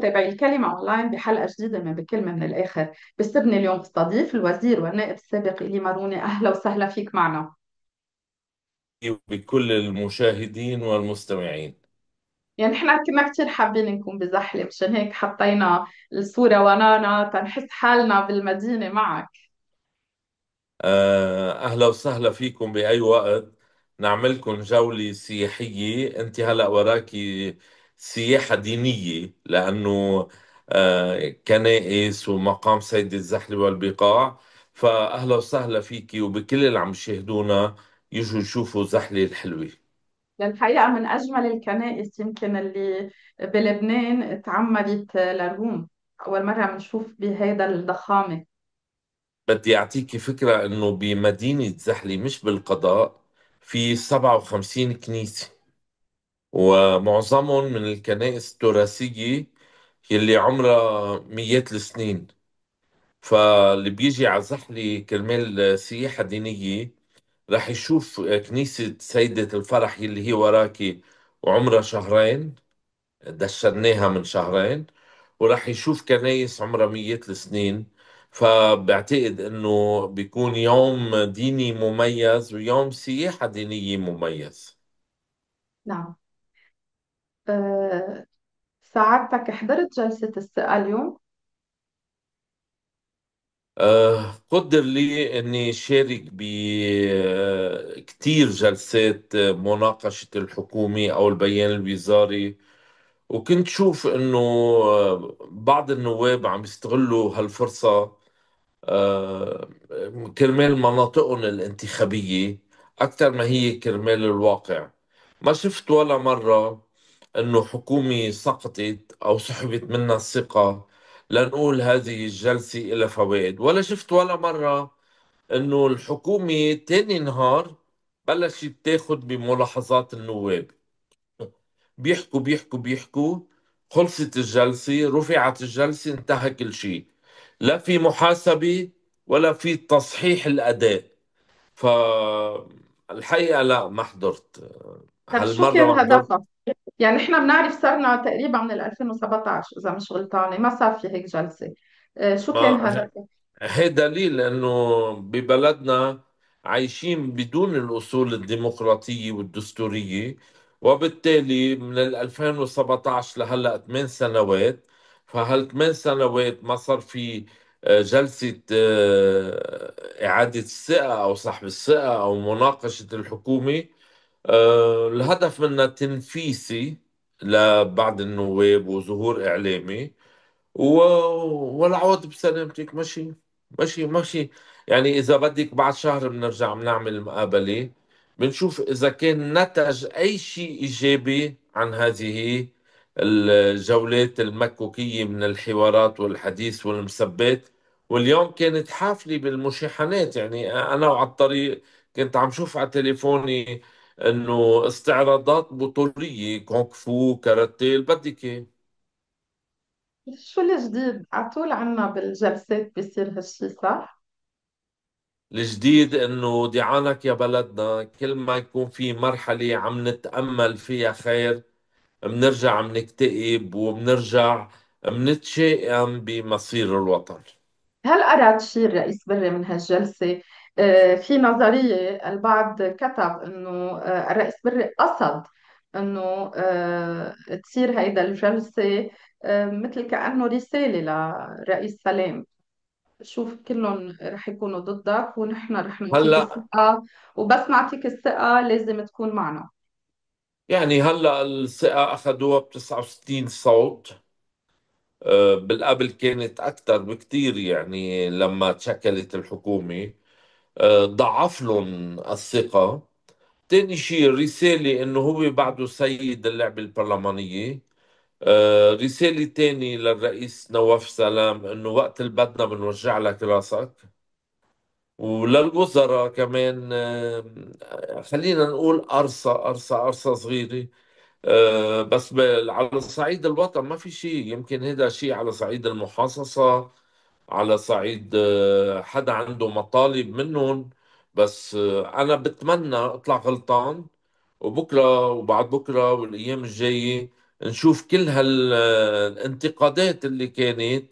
متابعي الكلمة أونلاين بحلقة جديدة من بكلمة من الآخر. بستبني اليوم بستضيف الوزير والنائب السابق إيلي ماروني. أهلا وسهلا فيك معنا. بكل المشاهدين والمستمعين. يعني نحن كنا كتير حابين نكون بزحلة، مشان هيك حطينا الصورة ورانا تنحس حالنا بالمدينة معك. أهلا وسهلا فيكم بأي وقت. نعملكم جولة سياحية. أنت هلأ وراكي سياحة دينية لأنه كنائس ومقام سيد الزحل والبقاع. فأهلا وسهلا فيكي وبكل اللي عم يشاهدونا يجوا يشوفوا زحلة الحلوة. الحقيقة من أجمل الكنائس يمكن اللي بلبنان تعمدت للروم. أول مرة بنشوف بهيدا الضخامة. بدي أعطيكي فكرة أنه بمدينة زحلة مش بالقضاء في 57 كنيسة، ومعظمهم من الكنائس التراثية يلي عمرها مئات السنين. فاللي بيجي على زحلة كرمال سياحة دينية راح يشوف كنيسة سيدة الفرح يلي هي وراكي وعمرها شهرين، دشناها من شهرين، وراح يشوف كنايس عمرها مئات السنين. فبعتقد انه بيكون يوم ديني مميز ويوم سياحة دينية مميز. نعم. أه، سعادتك حضرت جلسة الثقة اليوم؟ قدر لي أني شارك بكتير جلسات مناقشة الحكومة أو البيان الوزاري، وكنت شوف أنه بعض النواب عم يستغلوا هالفرصة كرمال مناطقهم الانتخابية أكثر ما هي كرمال الواقع. ما شفت ولا مرة إنه حكومة سقطت أو سحبت منها الثقة لنقول هذه الجلسة إلى فوائد، ولا شفت ولا مرة إنه الحكومة تاني نهار بلشت تاخد بملاحظات النواب. بيحكوا بيحكوا بيحكوا، خلصت الجلسة، رفعت الجلسة، انتهى كل شيء. لا في محاسبة ولا في تصحيح الأداء. فالحقيقة لا، ما حضرت. طب شو هالمرة كان ما حضرت. هدفها؟ يعني احنا بنعرف صرنا تقريبا من 2017 اذا مش غلطانه ما صار في هيك جلسه. شو كان ما هدفها؟ هي دليل انه ببلدنا عايشين بدون الاصول الديمقراطية والدستورية، وبالتالي من 2017 لهلا 8 سنوات. فهال 8 سنوات ما صار في جلسة إعادة الثقة أو سحب الثقة أو مناقشة الحكومة. الهدف منها تنفيسي لبعض النواب وظهور إعلامي، و... والعوض بسلامتك. ماشي ماشي ماشي. يعني إذا بدك بعد شهر بنرجع بنعمل مقابلة، بنشوف إذا كان نتج أي شيء إيجابي عن هذه الجولات المكوكية من الحوارات والحديث والمسبات. واليوم كانت حافلة بالمشاحنات. يعني أنا وعلى الطريق كنت عم شوف على تليفوني إنه استعراضات بطولية كونغ فو كاراتيه اللي بدك إياه. شو الجديد؟ على طول عنا بالجلسات بيصير هالشي، صح؟ الجديد انه دعانك يا بلدنا كل ما يكون في مرحلة عم نتأمل فيها خير بنرجع عم نكتئب وبنرجع بنتشائم بمصير الوطن. هل أراد شيء الرئيس بري من هالجلسة؟ في نظرية البعض كتب إنه الرئيس بري قصد إنه تصير هيدا الجلسة مثل كأنه رسالة لرئيس سلام. شوف كلهم رح يكونوا ضدك ونحن رح نعطيك هلا الثقة، وبس نعطيك الثقة لازم تكون معنا. يعني هلا الثقة اخذوها ب 69 صوت. بالقبل كانت اكثر بكثير، يعني لما تشكلت الحكومة ضعف لهم الثقة. تاني شيء الرسالة انه هو بعده سيد اللعبة البرلمانية. رسالة تاني للرئيس نواف سلام انه وقت اللي بدنا بنوجع لك راسك. وللوزراء كمان خلينا نقول قرصة صغيرة. بس على صعيد الوطن ما في شيء. يمكن هذا شيء على صعيد المحاصصة، على صعيد حدا عنده مطالب منهم. بس أنا بتمنى أطلع غلطان، وبكرة وبعد بكرة والأيام الجاية نشوف كل هالانتقادات اللي كانت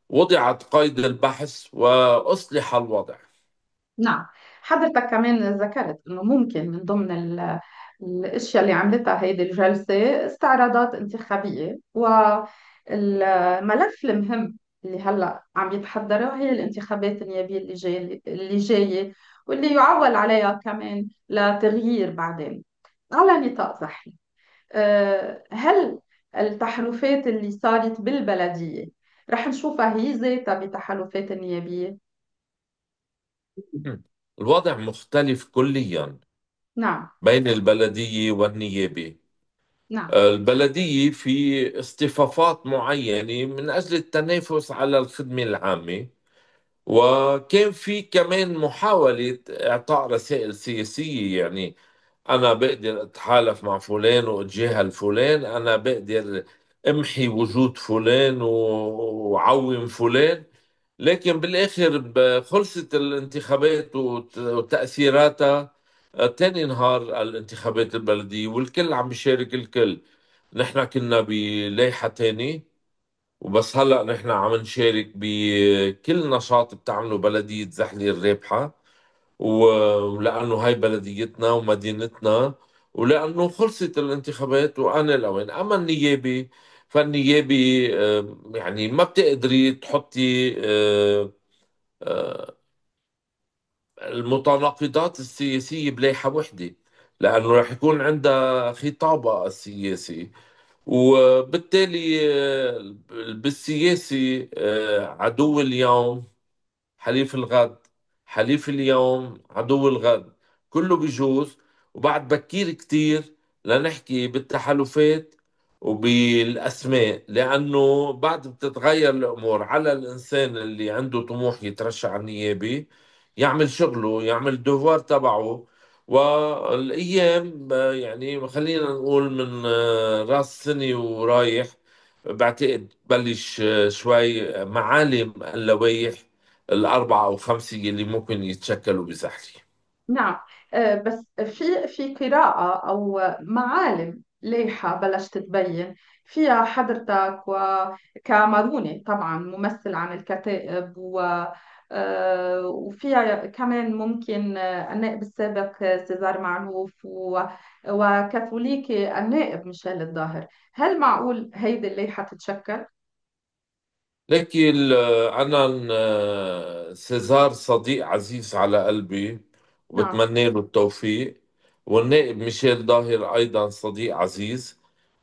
وضعت قيد البحث وأصلح الوضع. نعم. حضرتك كمان ذكرت انه ممكن من ضمن الاشياء اللي عملتها هيدي الجلسه استعراضات انتخابيه، والملف المهم اللي هلا عم يتحضره هي الانتخابات النيابيه اللي جايه، واللي يعول عليها كمان لتغيير بعدين على نطاق زحمه. هل التحالفات اللي صارت بالبلديه رح نشوفها هي ذاتها بتحالفات النيابيه؟ الوضع مختلف كليا نعم. بين البلدية والنيابة. نعم. البلدية في اصطفافات معينة من أجل التنافس على الخدمة العامة، وكان في كمان محاولة إعطاء رسائل سياسية. يعني أنا بقدر أتحالف مع فلان وأتجاهل فلان، أنا بقدر أمحي وجود فلان وعوم فلان. لكن بالآخر خلصت الانتخابات وتأثيراتها تاني نهار الانتخابات البلدية، والكل عم بيشارك الكل. نحن كنا بلايحة تاني، وبس هلأ نحن عم نشارك بكل نشاط بتعمله بلدية زحلي الرابحة. ولأنه هاي بلديتنا ومدينتنا، ولأنه خلصت الانتخابات وآن الأوان. أما النيابي، فالنيابي يعني ما بتقدري تحطي آه، المتناقضات السياسية بلايحة وحدة، لأنه رح يكون عندها خطابها السياسي. وبالتالي بالسياسي عدو اليوم حليف الغد، حليف اليوم عدو الغد، كله بيجوز. وبعد بكير كتير لنحكي بالتحالفات وبالأسماء، لأنه بعد بتتغير الأمور على الإنسان اللي عنده طموح يترشح على النيابي، يعمل شغله، يعمل الدوار تبعه. والأيام يعني خلينا نقول من رأس سنة ورايح، بعتقد بلش شوي معالم اللوائح الأربعة أو خمسة اللي ممكن يتشكلوا بزحلي. نعم. بس في قراءة أو معالم لايحة بلشت تتبين فيها حضرتك وكاماروني طبعا ممثل عن الكتائب، وفيها كمان ممكن النائب السابق سيزار معروف وكاثوليكي النائب ميشيل الظاهر. هل معقول هيدي اللائحة تتشكل؟ لكن أنا سيزار صديق عزيز على قلبي نعم. وبتمنى له التوفيق، والنائب ميشيل ظاهر أيضا صديق عزيز.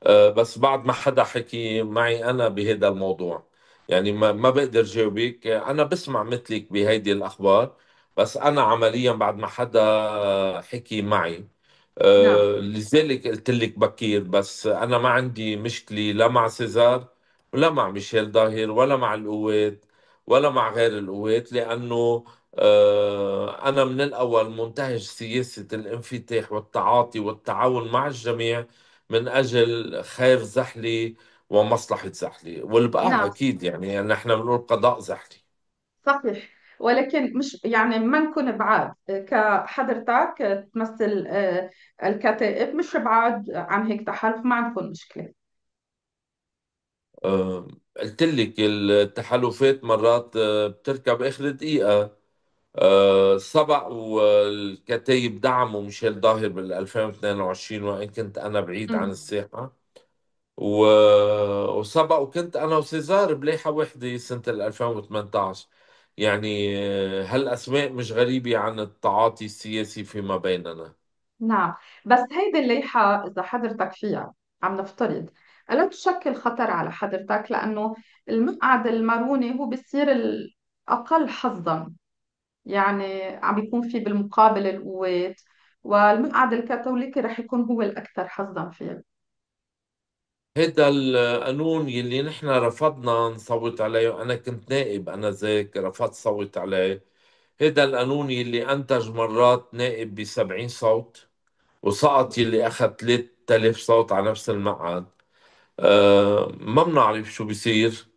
بس بعد ما حدا حكي معي أنا بهذا الموضوع، يعني ما بقدر جاوبك. أنا بسمع مثلك بهيدي الأخبار، بس أنا عمليا بعد ما حدا حكي معي. نعم. لذلك قلت لك بكير. بس أنا ما عندي مشكلة لا مع سيزار ولا مع ميشيل ظاهر ولا مع القوات ولا مع غير القوات، لأنه أنا من الأول منتهج سياسة الانفتاح والتعاطي والتعاون مع الجميع من أجل خير زحلي ومصلحة زحلي، والبقاء نعم. أكيد. يعني نحن بنقول قضاء زحلي. صحيح. ولكن مش يعني ما نكون بعاد كحضرتك تمثل الكتائب، مش بعاد عن هيك تحالف ما عندكم مشكلة. قلت لك التحالفات مرات بتركب آخر دقيقة. سبق والكتايب دعموا ميشيل ظاهر بال 2022 وإن كنت أنا بعيد عن مم. الساحة. و... وسبق وكنت أنا وسيزار بلايحة وحدة سنة ال 2018. يعني هالأسماء مش غريبة عن التعاطي السياسي فيما بيننا. نعم. بس هيدي اللائحة إذا حضرتك فيها عم نفترض ألا تشكل خطر على حضرتك؟ لأنه المقعد الماروني هو بيصير الأقل حظا، يعني عم بيكون في بالمقابل القوات، والمقعد الكاثوليكي رح يكون هو الأكثر حظا فيه. هذا القانون يلي نحن رفضنا نصوت عليه، وأنا كنت نائب أنا ذاك رفضت صوت عليه. هذا القانون يلي أنتج مرات نائب ب70 صوت، وسقط يلي أخذ 3000 صوت على نفس المقعد. ما بنعرف شو بيصير.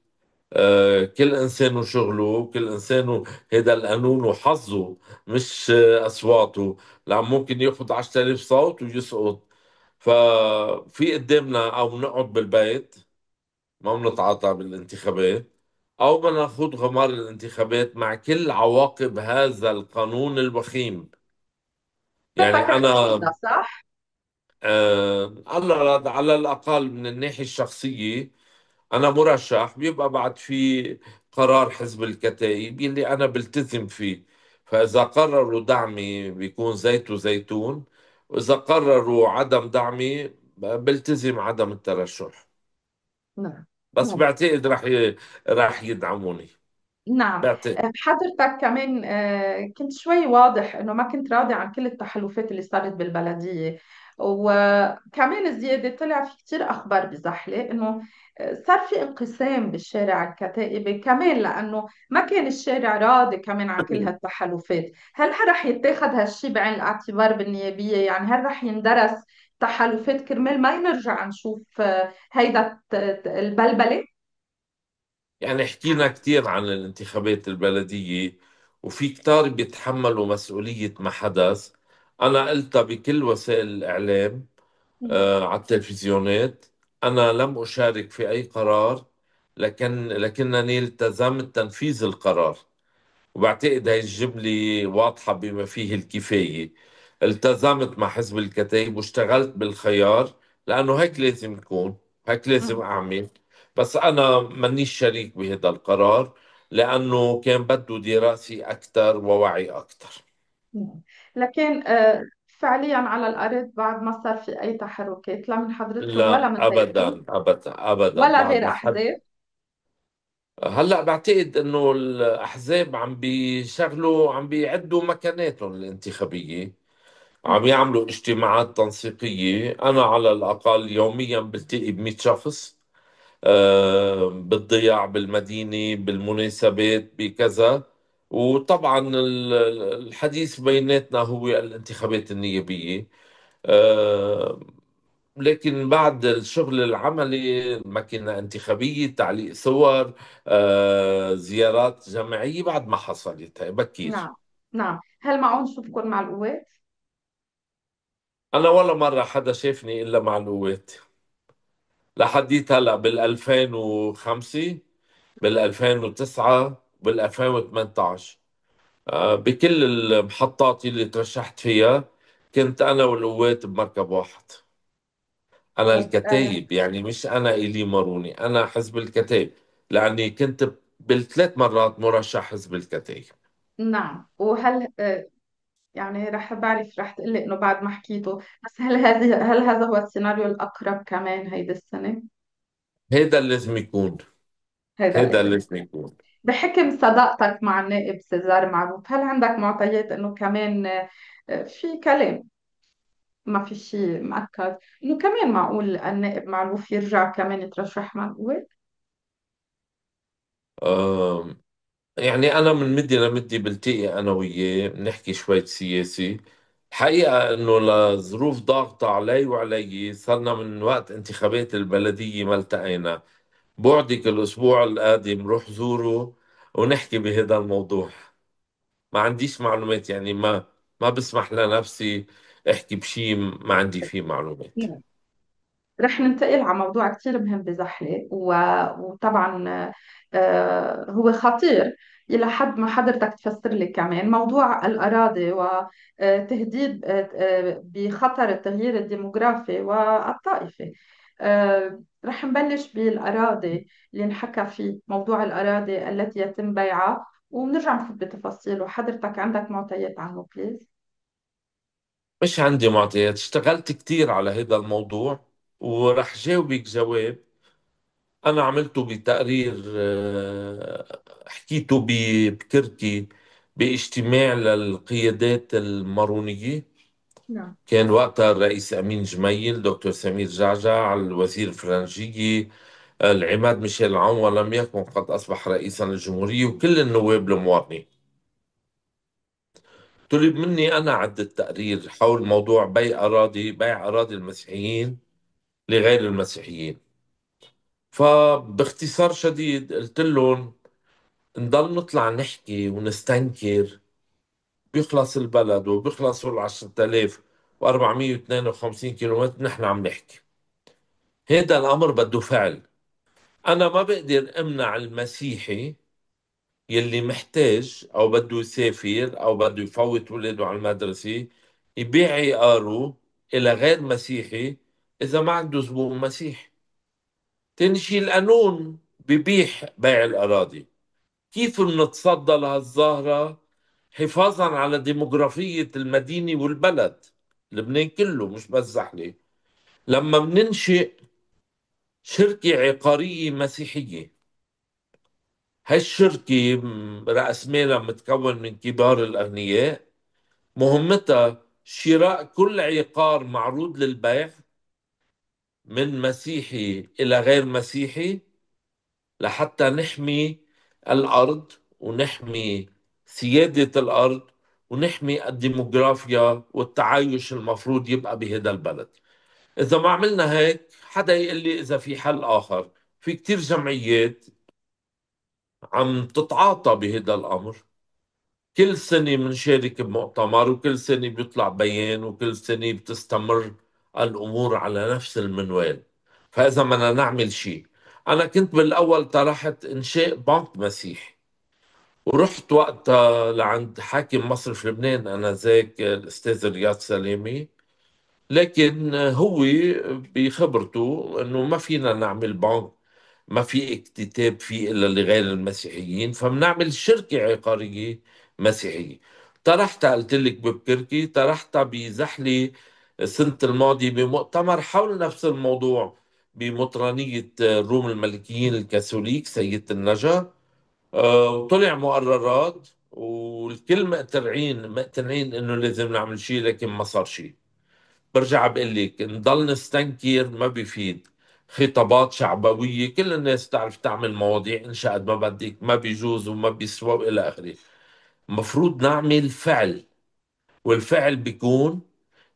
كل إنسان وشغله، كل إنسان هذا القانون وحظه، مش أصواته. لأن ممكن ياخذ 10000 صوت ويسقط. ففي قدامنا او نقعد بالبيت ما بنتعاطى بالانتخابات، او بدنا نخوض غمار الانتخابات مع كل عواقب هذا القانون الوخيم. بدك يعني رح انا تفوتها صح؟ على الاقل من الناحيه الشخصيه أنا مرشح، بيبقى بعد في قرار حزب الكتائب يلي أنا بلتزم فيه. فإذا قرروا دعمي بيكون زيت وزيتون، وإذا قرروا عدم دعمي بلتزم عدم الترشح. نعم. بس بعتقد رح يدعموني. نعم. بعتقد. بحضرتك كمان كنت شوي واضح انه ما كنت راضي عن كل التحالفات اللي صارت بالبلدية، وكمان زيادة طلع في كتير اخبار بزحلة انه صار في انقسام بالشارع الكتائبي كمان، لانه ما كان الشارع راضي كمان عن كل هالتحالفات. هل رح يتاخد هالشي بعين الاعتبار بالنيابية؟ يعني هل رح يندرس تحالفات كرمال ما نرجع نشوف هيدا البلبلة؟ يعني حكينا كثير عن الانتخابات البلدية، وفي كتار بيتحملوا مسؤولية ما حدث. أنا قلتها بكل وسائل الإعلام، على التلفزيونات. أنا لم أشارك في أي قرار، لكنني التزمت تنفيذ القرار. وبعتقد هاي الجملة واضحة بما فيه الكفاية. التزمت مع حزب الكتائب واشتغلت بالخيار، لأنه هيك لازم يكون، هيك لازم مم. أعمل. بس أنا مانيش شريك بهذا القرار، لأنه كان بده دراسة أكثر ووعي أكثر. نعم. لكن فعليا على الأرض بعد ما صار في أي تحركات لا من حضرتكم ولا لا من غيركم أبدا أبدا أبدا، ولا بعد غير ما حد. أحزاب؟ هلا بعتقد انه الاحزاب عم بيشغلوا، عم بيعدوا مكاناتهم الانتخابيه، عم نعم. يعملوا اجتماعات تنسيقيه. انا على الاقل يوميا بلتقي ب 100 شخص، بالضياع بالمدينه بالمناسبات بكذا. وطبعا الحديث بيناتنا هو الانتخابات النيابيه. آه، لكن بعد الشغل العملي ماكينة انتخابية، تعليق صور، زيارات جماعية بعد ما حصلت هاي بكير. نعم. نعم. هل معقول نشوفكم مع القوات؟ أنا ولا مرة حدا شافني إلا مع القوات، لحديت هلا بال 2005، بال 2009، بال 2018. بكل المحطات اللي ترشحت فيها كنت أنا والقوات بمركب واحد. أنا طيب الكتايب، يعني مش أنا إيلي ماروني، أنا حزب الكتايب، لأني كنت بالثلاث مرات مرشح حزب الكتايب. نعم. وهل يعني رح بعرف رح تقلي إنه بعد ما حكيته، بس هل هذا هو السيناريو الأقرب كمان هيدي السنة؟ هيدا اللي لازم يكون، هيدا هيدا اللي لازم. لازم يكون. بحكم صداقتك مع النائب سيزار معروف، هل عندك معطيات إنه كمان في كلام، ما في شيء مؤكد انه كمان معقول النائب معروف يرجع كمان يترشح مع القوات؟ آم، يعني أنا من مدي لمدي بلتقي أنا وياه بنحكي شوية سياسي. الحقيقة إنه لظروف ضاغطة علي وعلي صرنا من وقت انتخابات البلدية ما التقينا. بوعدك الأسبوع القادم روح زوره ونحكي بهذا الموضوع. ما عنديش معلومات، يعني ما بسمح لنفسي احكي بشيء ما عندي فيه معلومات. نعم. رح ننتقل على موضوع كثير مهم بزحلة وطبعا هو خطير إلى حد ما حضرتك تفسر لي كمان موضوع الأراضي وتهديد بخطر التغيير الديموغرافي والطائفي. رح نبلش بالأراضي اللي انحكى فيه، موضوع الأراضي التي يتم بيعها، ونرجع نفوت بتفاصيله. حضرتك عندك معطيات عنه بليز؟ مش عندي معطيات، اشتغلت كتير على هذا الموضوع ورح جاوبك جواب أنا عملته بتقرير، حكيته بكركي باجتماع للقيادات المارونية. نعم. كان وقتها الرئيس أمين جميل، دكتور سمير جعجع، الوزير فرنجية، العماد ميشيل عون، ولم يكن قد أصبح رئيسا للجمهورية، وكل النواب الموارنة. طلب مني أنا عدة تقرير حول موضوع بيع أراضي المسيحيين لغير المسيحيين. فباختصار شديد قلت لهم نضل نطلع نحكي ونستنكر بيخلص البلد وبيخلصوا ال10,000 و452 كيلومتر نحن عم نحكي. هذا الأمر بده فعل. أنا ما بقدر أمنع المسيحي يلي محتاج أو بده يسافر أو بده يفوت ولاده على المدرسة يبيع عقاره إلى غير مسيحي إذا ما عنده زبون مسيحي. تاني شيء القانون ببيح بيع الأراضي. كيف بنتصدى لهالظاهرة؟ حفاظا على ديموغرافية المدينة والبلد، لبنان كله مش بس زحلة. لما بننشئ شركة عقارية مسيحية، هالشركة رأس مالها متكون من كبار الأغنياء، مهمتها شراء كل عقار معروض للبيع من مسيحي إلى غير مسيحي، لحتى نحمي الأرض ونحمي سيادة الأرض ونحمي الديموغرافيا والتعايش المفروض يبقى بهذا البلد. إذا ما عملنا هيك، حدا يقول لي إذا في حل آخر. في كتير جمعيات عم تتعاطى بهذا الأمر. كل سنة بنشارك بمؤتمر، وكل سنة بيطلع بيان، وكل سنة بتستمر الأمور على نفس المنوال. فإذا بدنا نعمل شيء، أنا كنت بالأول طرحت إنشاء بنك مسيحي، ورحت وقتها لعند حاكم مصرف لبنان آنذاك الأستاذ رياض سلامي، لكن هو بخبرته انه ما فينا نعمل بنك ما في اكتتاب فيه الا لغير المسيحيين، فبنعمل شركة عقارية مسيحية. طرحتها، قلت لك ببكركي، طرحتها بزحلة السنة الماضية بمؤتمر حول نفس الموضوع بمطرانية الروم الملكيين الكاثوليك سيدة النجا. وطلع مقررات، والكل مقتنعين انه لازم نعمل شيء، لكن ما صار شيء. برجع بقول لك نضل نستنكر ما بيفيد. خطابات شعبوية، كل الناس تعرف تعمل مواضيع إنشاء قد ما بدك، ما بيجوز وما بيسوى وإلى آخره. المفروض نعمل فعل، والفعل بيكون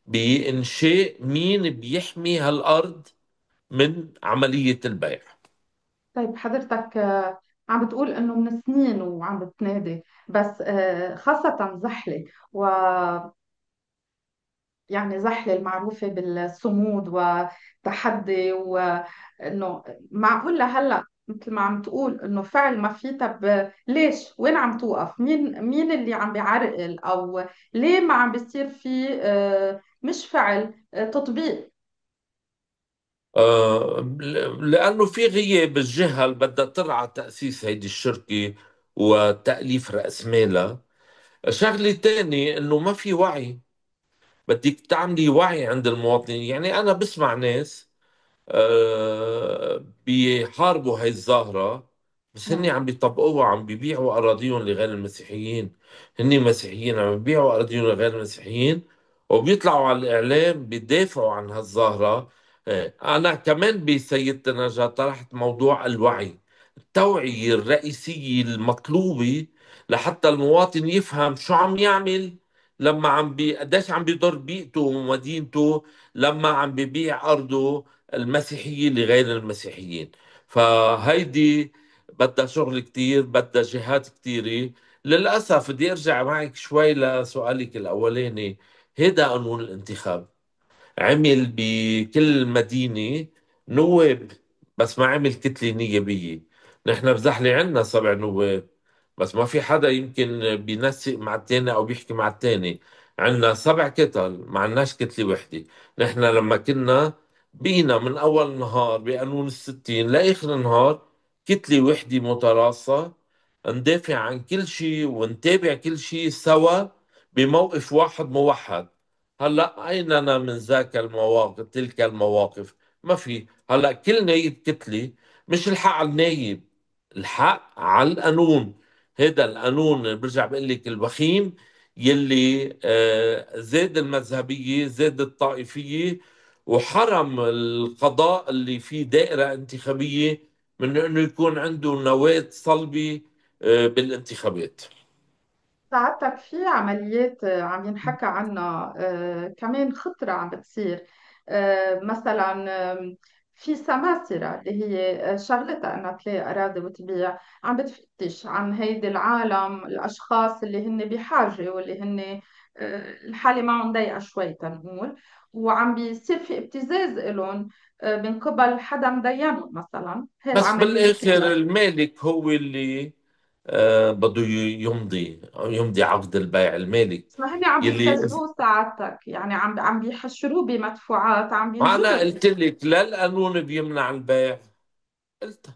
بإنشاء مين بيحمي هالأرض من عملية البيع. طيب حضرتك عم بتقول انه من سنين وعم بتنادي، بس خاصة زحلة، يعني زحلة المعروفة بالصمود وتحدي، وإنه معقول لهلا مثل ما عم تقول إنه فعل ما في. طب ليش؟ وين عم توقف؟ مين اللي عم بيعرقل؟ أو ليه ما عم بيصير في مش فعل، تطبيق؟ لأنه في غياب الجهة اللي بدها ترعى تأسيس هيدي الشركة وتأليف رأس مالها. شغلة تانية إنه ما في وعي. بدك تعملي وعي عند المواطنين. يعني أنا بسمع ناس بيحاربوا هاي الظاهرة، بس هن نعم. عم بيطبقوها، عم بيبيعوا أراضيهم لغير المسيحيين. هن مسيحيين عم بيبيعوا أراضيهم لغير المسيحيين، وبيطلعوا على الإعلام بيدافعوا عن هالظاهرة. أنا كمان بسيدة نجاة طرحت موضوع الوعي، التوعية الرئيسية المطلوبة لحتى المواطن يفهم شو عم يعمل لما قديش عم بيضر بيئته ومدينته لما عم ببيع أرضه المسيحيين لغير المسيحيين. فهيدي بدها شغل كتير، بدها جهات كتيرة. للأسف بدي أرجع معك شوي لسؤالك الأولاني. هيدا قانون الانتخاب عمل بكل مدينة نواب، بس ما عمل كتلة نيابية. نحن بزحلة عنا 7 نواب، بس ما في حدا يمكن بينسق مع التاني أو بيحكي مع التاني. عنا 7 كتل، ما عناش كتلة وحدة. نحن لما كنا بينا من أول نهار بقانون ال60 لآخر النهار كتلة وحدة متراصة، ندافع عن كل شيء ونتابع كل شيء سوا بموقف واحد موحد. هلا ايننا من ذاك المواقف، تلك المواقف؟ ما في. هلا كل نايب كتلة، مش الحق على النايب، الحق على القانون. هذا القانون اللي برجع بقول لك الوخيم، يلي زاد المذهبية، زاد الطائفية، وحرم القضاء اللي فيه دائرة انتخابية من انه يكون عنده نواة صلبة بالانتخابات. ساعتك في عمليات عم ينحكى عنها، كمان خطرة عم بتصير. مثلا في سماسرة اللي هي شغلتها انها تلاقي اراضي وتبيع، عم بتفتش عن هيدي العالم، الاشخاص اللي هن بحاجة واللي هن الحالة معهم ضيقة شوي تنقول، وعم بيصير في ابتزاز لهم من قبل حدا مدينهم مثلا، هي بس وعامل لهم بالاخر خدمة. المالك هو اللي بده يمضي عقد البيع، المالك بس ما هن عم يلي. بيبتزوه سعادتك، يعني عم بيحشروه بمدفوعات، عم انا بينجروا قلت لك لا القانون بيمنع البيع، قلت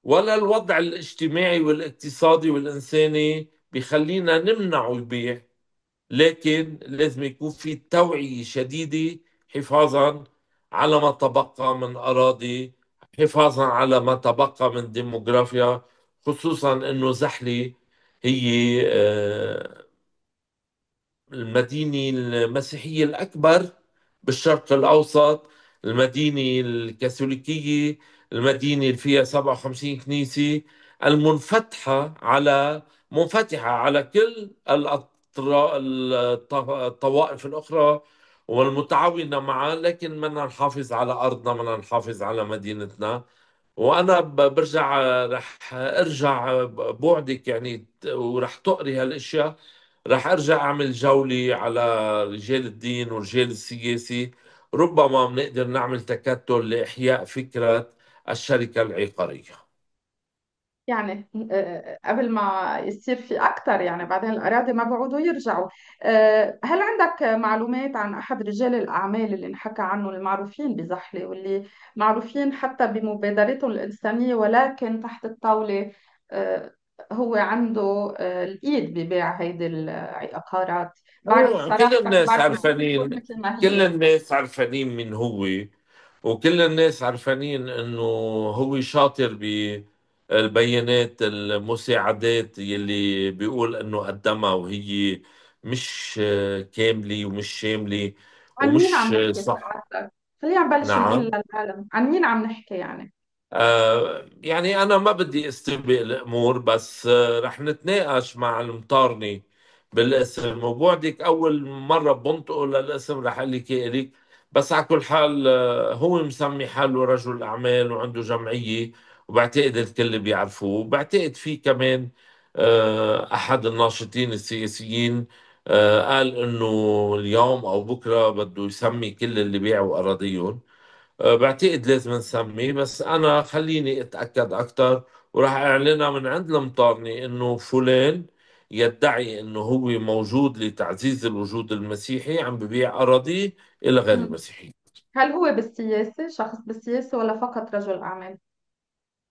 ولا الوضع الاجتماعي والاقتصادي والإنساني بيخلينا نمنع البيع، لكن لازم يكون في توعية شديدة حفاظا على ما تبقى من أراضي، حفاظا على ما تبقى من ديموغرافيا، خصوصا أنه زحلة هي المدينة المسيحية الأكبر بالشرق الأوسط، المدينة الكاثوليكية، المدينة اللي فيها 57 كنيسة، المنفتحة على منفتحة على كل الطوائف الأخرى والمتعاونة معها، لكن بدنا نحافظ على أرضنا، بدنا نحافظ على مدينتنا. وأنا برجع رح أرجع بوعدك يعني، ورح تقري هالأشياء، رح ارجع اعمل جولة على رجال الدين ورجال السياسة، ربما بنقدر نعمل تكتل لإحياء فكرة الشركة العقارية. يعني قبل ما يصير في أكثر، يعني بعدين الأراضي ما بيعودوا يرجعوا. هل عندك معلومات عن أحد رجال الأعمال اللي انحكى عنه المعروفين بزحلة، واللي معروفين حتى بمبادرتهم الإنسانية، ولكن تحت الطاولة هو عنده الإيد ببيع هيدي العقارات؟ بعرف كل صراحة، الناس بعرف الأمور عارفانين، مثل ما كل هي. الناس عارفانين من هو، وكل الناس عارفانين انه هو شاطر بالبيانات المساعدات يلي بيقول انه قدمها، وهي مش كاملة ومش شاملة عن مين عم ومش نحكي صح. سعادتك؟ خلينا نبلش نقول نعم. للعالم عن مين عم نحكي يعني. يعني أنا ما بدي استبق الأمور، بس رح نتناقش مع المطارني بالاسم، وبوعدك أول مرة بنطقه للاسم رح أقول لك إيه إليك. بس على كل حال هو مسمي حاله رجل أعمال وعنده جمعية، وبعتقد الكل بيعرفوه، وبعتقد في كمان أحد الناشطين السياسيين قال إنه اليوم أو بكرة بده يسمي كل اللي بيعوا أراضيهم. بعتقد لازم نسميه، بس أنا خليني أتأكد أكثر، وراح أعلنها من عند المطارني إنه فلان يدعي إنه هو موجود لتعزيز الوجود المسيحي عم ببيع أراضيه إلى غير مم. المسيحيين. هل هو بالسياسة، شخص بالسياسة، ولا فقط رجل أعمال؟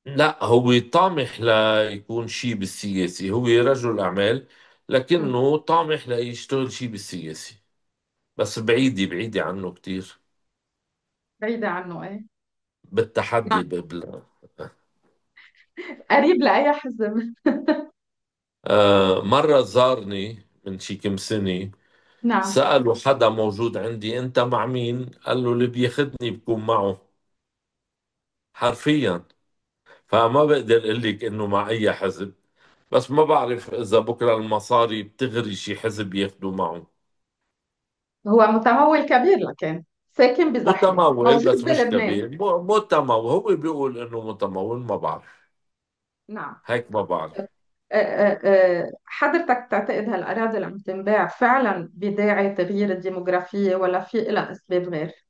لا، هو طامح ليكون شيء بالسياسي، هو رجل أعمال مم. لكنه طامح ليشتغل شيء بالسياسي، بس بعيدة بعيدة عنه كتير، بعيدة عنه، إيه؟ بالتحدي نعم. قريب لأي حزب. مرة زارني من شي كم سنة، نعم. سألوا حدا موجود عندي أنت مع مين؟ قال له اللي بياخدني بكون معه، حرفيا. فما بقدر أقول لك إنه مع أي حزب، بس ما بعرف إذا بكرة المصاري بتغري شي حزب ياخدوا معه. هو متمول كبير، لكن ساكن بزحلة، متمول موجود بس مش بلبنان. كبير، متمول، هو بيقول إنه متمول، ما بعرف، نعم. هيك ما بعرف. حضرتك تعتقد هالأراضي اللي عم تنباع فعلا بداعي تغيير الديموغرافية، ولا في لها أسباب غير؟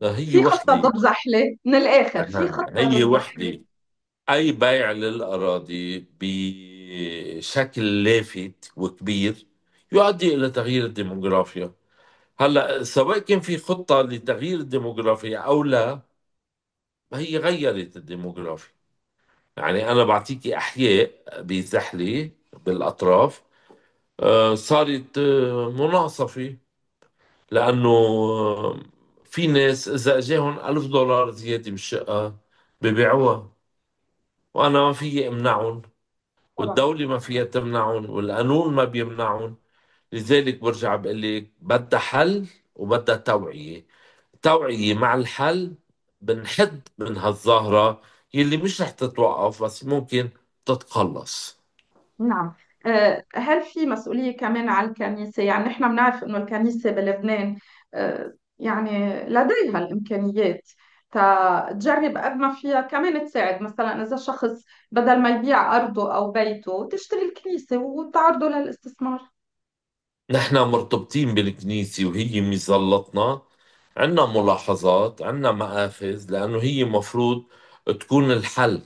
هي في خطة وحدة. ضد زحلة من الآخر، في خطة هي ضد زحلة. وحدة. أي بيع للأراضي بشكل لافت وكبير يؤدي إلى تغيير الديموغرافيا. هلا سواء كان في خطة لتغيير الديموغرافيا أو لا، هي غيرت الديموغرافيا. يعني أنا بعطيكي أحياء بزحلة بالأطراف صارت مناصفة، لأنه في ناس إذا أجاهم $1000 زيادة بالشقة ببيعوها، وأنا ما فيي أمنعهم، طبعا. والدولة ما فيها تمنعهم، والقانون ما بيمنعهم. لذلك برجع بقول لك بدها حل وبدها توعية. توعية مع الحل بنحد من هالظاهرة يلي مش رح تتوقف، بس ممكن تتقلص. نعم. هل في مسؤولية كمان على الكنيسة؟ يعني نحن بنعرف إنه الكنيسة بلبنان يعني لديها الإمكانيات تجرب قد ما فيها كمان تساعد. مثلا إذا شخص بدل ما يبيع أرضه أو بيته تشتري الكنيسة وتعرضه للاستثمار. نحن مرتبطين بالكنيسة وهي مظلتنا. عنا ملاحظات، عنا مآخذ، لأنه هي مفروض تكون الحل.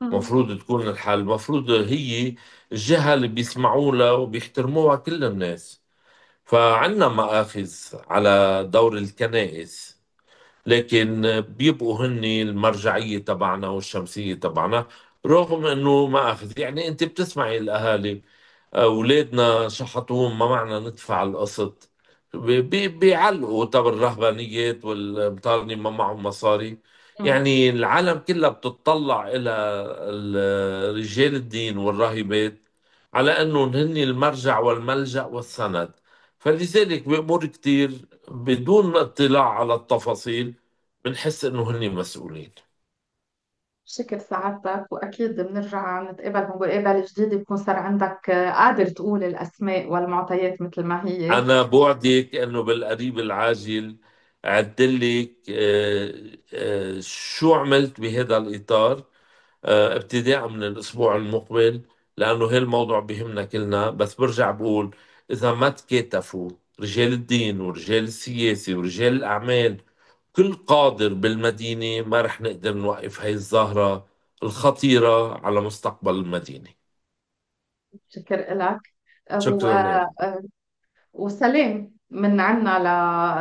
مم. مفروض تكون الحل، مفروض هي الجهة اللي بيسمعوا لها وبيحترموها كل الناس. فعنا مآخذ على دور الكنائس، لكن بيبقوا هن المرجعية تبعنا والشمسية تبعنا. رغم انه ما اخذ، يعني انت بتسمعي الاهالي اولادنا شحطوهم ما معنا ندفع القسط، بيعلقوا طب الرهبانيات والمطارنة ما معهم مصاري. مم. يعني العالم كلها بتطلع الى رجال الدين والراهبات على انهم هن المرجع والملجأ والسند. فلذلك بأمور كتير بدون اطلاع على التفاصيل بنحس انه هن مسؤولين. شكر سعادتك، وأكيد بنرجع نتقابل بمقابلة جديدة بكون صار عندك قادر تقول الأسماء والمعطيات مثل ما هي. انا بوعدك انه بالقريب العاجل اعدلك شو عملت بهذا الاطار ابتداء من الاسبوع المقبل، لانه هي الموضوع بيهمنا كلنا. بس برجع بقول، اذا ما تكاتفوا رجال الدين ورجال السياسة ورجال الاعمال كل قادر بالمدينة، ما رح نقدر نوقف هاي الظاهرة الخطيرة على مستقبل المدينة. شكر لك. شكرا لك. وسلام من عنا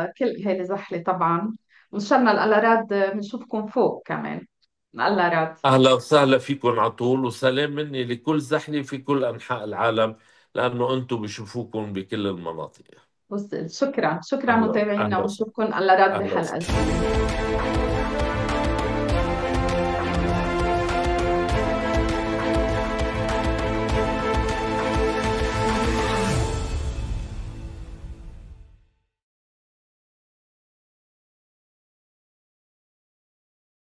لكل أهالي زحلة طبعا. وإن شاء الله الله راد بنشوفكم فوق كمان. الله راد. أهلا وسهلا فيكم على طول، وسلام مني لكل زحلي في كل أنحاء العالم، لأنه أنتم بشوفوكم بكل المناطق. شكرا شكرا أهلا متابعينا، أهلا وسهلا. ونشوفكم الله راد أهلا بحلقة وسهلا. جديدة.